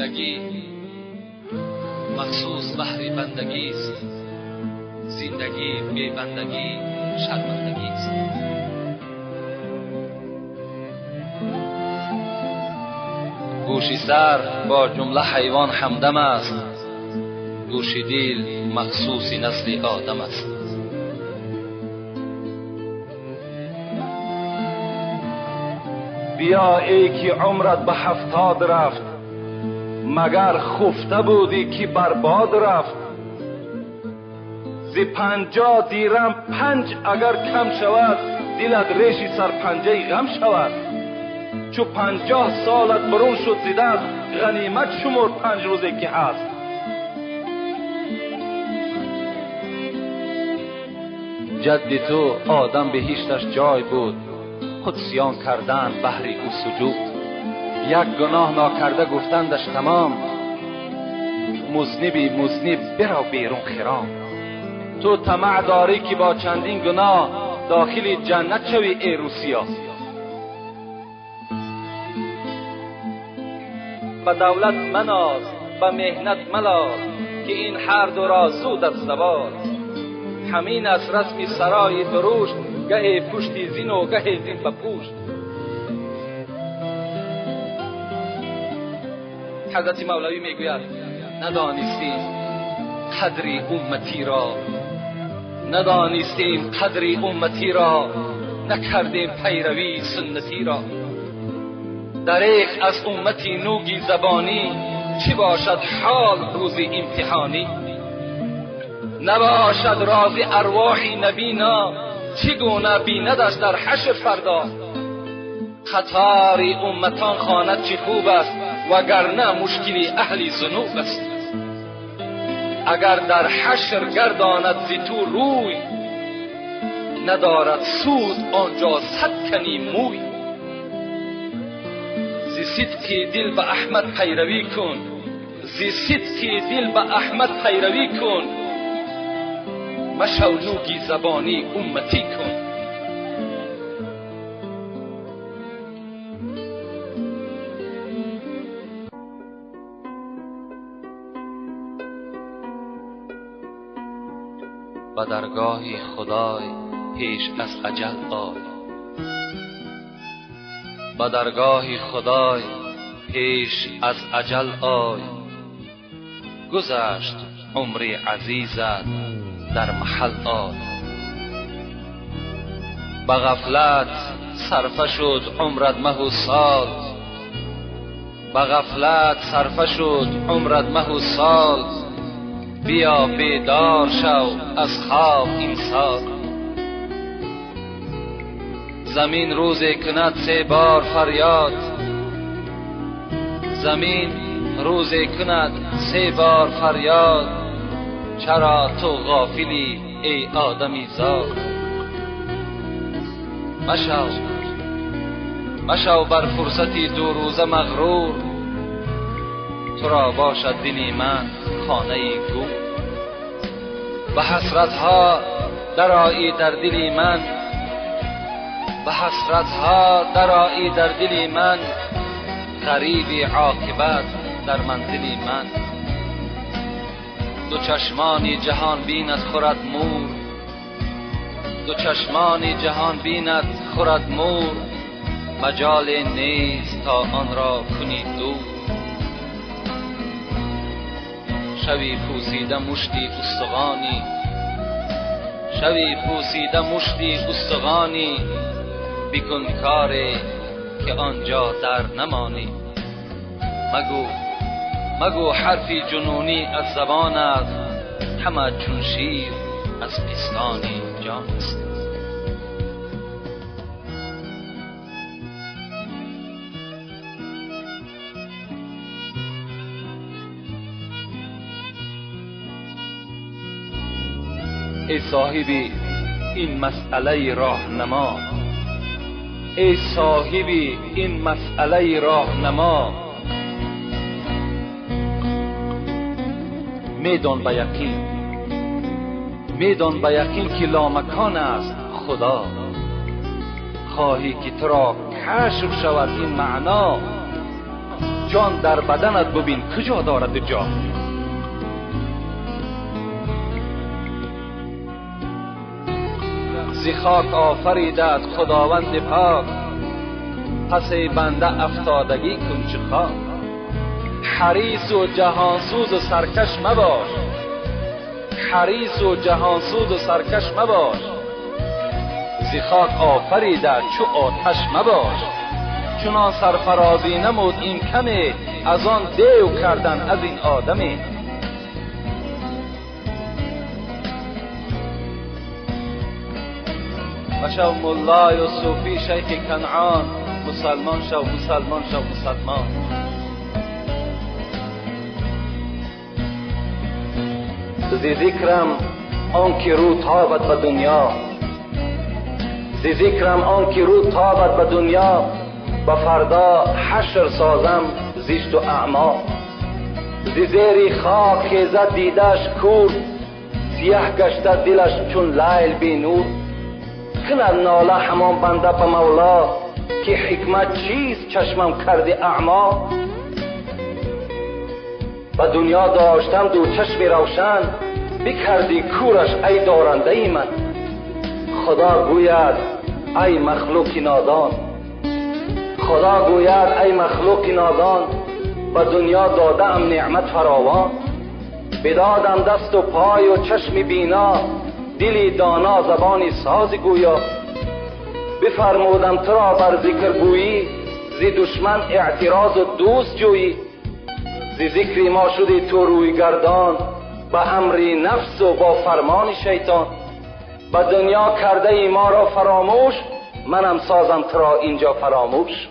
زندگی مخصوص بهر بندگی است. زندگی بی بندگی شرمندگی است. گوش سر با جمله حیوان همدم است. گوش دل مخصوص نسل آدم است. بیا ای که عمرت به 70 رفت، مگر خفته بودی که برباد رفت. زی 50 دیرم 5 اگر کم شود، دلت ریشی سرپنجه غم شود. چو 50 سالت برون شد ز دست، غنیمت شمر 5 روزی که هست. جد تو آدم بهشتش جای بود، خود سیان کردن بهر او سجود. یک گناه ناکرده گفتندش تمام، مذنبی مذنب برو بیرون خرام. تو طمع داری که با چندین گناه داخل جنت شوی ای روسیا. به دولت مناز به مهنت ملاز، که این هر دو را زود از زوال. همین از رسم سرای دروشت، گه پشت زین و گه زین به پوشت. حضرت مولوی میگوید ندانستیم قدر امتی را، ندانستیم قدر امتی را، نکردیم پیروی سنتی را. دریغ از امتی نوگی زبانی، چی باشد حال روز امتحانی. نباشد راز ارواحی نبینا، چگونه بیندش در حشر فردا. خطار امتان خواند چه خوب است، وگرنه مشکلی اهل ذنوب است. اگر در حشر گرداند ز تو روی، ندارد سود آنجا 100 کنی موی. ز صدق دل به احمد پیروی کن، ز صدق دل به احمد پیروی کن. مشو نوگی زبانی امتی کن. به درگاه خدای پیش از اجل آی، به درگاه خدای پیش از اجل آی. گذشت عمر عزیزت در محل آی. به غفلت صرفه شد عمرت مه و سال، به غفلت صرفه شد عمرت مه و سال. بیا بیدار شو از خواب امسال. زمین روزی کند 3 بار فریاد، زمین روزی کند 3 بار فریاد. چرا تو غافلی ای آدمی زاد؟ مشو بر فرصتی 2 روزه مغرور. تو را باشد دلی من خانه گور. به حسرتها درآیی در دلی من، به حسرتها درآیی در دلی من. غریب عاقبت در منزلی من. دو چشمانی جهان بیند خورد مور، دو چشمانی جهان بیند خورد مور. مجال نیست تا آن را کنی دور. شوی پوسیده مشتی استخوانی، شوی پوسیده مشتی استخوانی. بکن کاری که آنجا در نمانی. مگو حرفی جنونی از زبان است، همه چون شیر از پستانی جان است. ای صاحب این مسئله راهنما، ای صاحب این مسئله راهنما. میدان به یقین، میدان به یقین که لامکان است خدا. خواهی که تو را کشف شود این معنا، جان در بدنت ببین کجا دارد جا. ز خاک آفریدت خداوند پاک، پس بنده افتادگی کن چه خاک. حریص و جهانسوز و سرکش مباش، حریص و جهانسوز و سرکش مباش. ز خاک آفریدت چو آتش مباش. چنان سرفرازی نمود این کمی، از آن دیو کردن از این آدمی. بشو ملای و صوفی شیخ کنعان، مسلمان شو مسلمان شو مسلمان. ز ذکرم آن که رو تابد به دنیا، ز ذکرم آن که رو تابد به دنیا. به فردا حشر سازم زشت و اعما. ز زیر خاک خیزد دیدش کور، سیاه گشته دلش چون لیل بی نور. کند ناله همان بنده به مولا، که حکمت چیست چشمم کرده اعما. به دنیا داشتم دو چشم روشن، بکردی کورش ای دارنده ای من. خدا گوید ای مخلوق نادان، خدا گوید ای مخلوق نادان. به دنیا دادم نعمت فراوان، بدادم دست و پای و چشم بینا، دلی دانا زبانی ساز گویا. بفرمودم تو را بر ذکر گویی، ز دشمن اعتراض و دوست جویی. ز ذکر ما شدی تو روی گردان، به امر نفس و با فرمان شیطان. به دنیا کرده ای ما را فراموش، منم سازم تو را اینجا فراموش.